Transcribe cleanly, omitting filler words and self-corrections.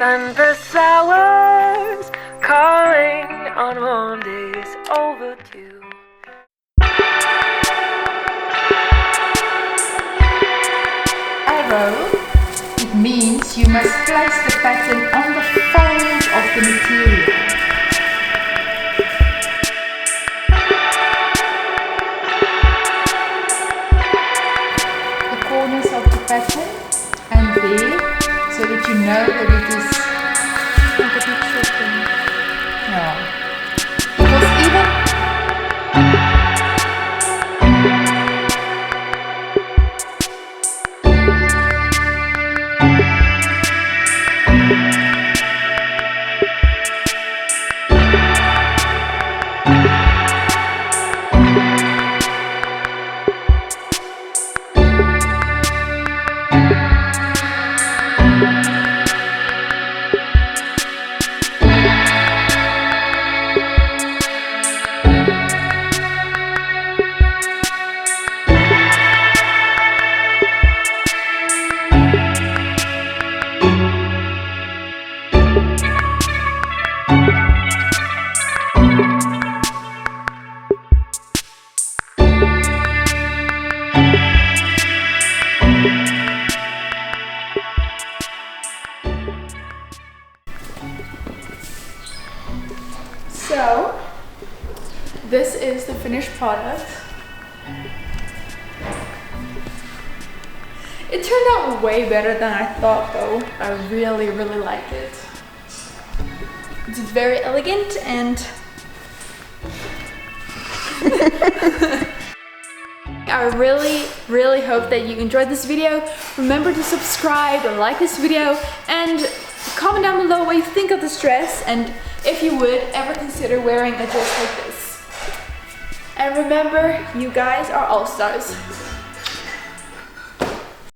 and the flowers calling on warm days overdue. Arrow, it means you must place the pattern on the fold of the material. The corners of the pattern and there, so that you know that it is not a bit tricky. No. Because even so, this is the finished product. It turned out way better than I thought though. I really like it. It's very elegant and I really hope that you enjoyed this video. Remember to subscribe and like this video and comment down below what you think of this dress and if you would ever consider wearing a dress like this. And remember, you guys are all stars.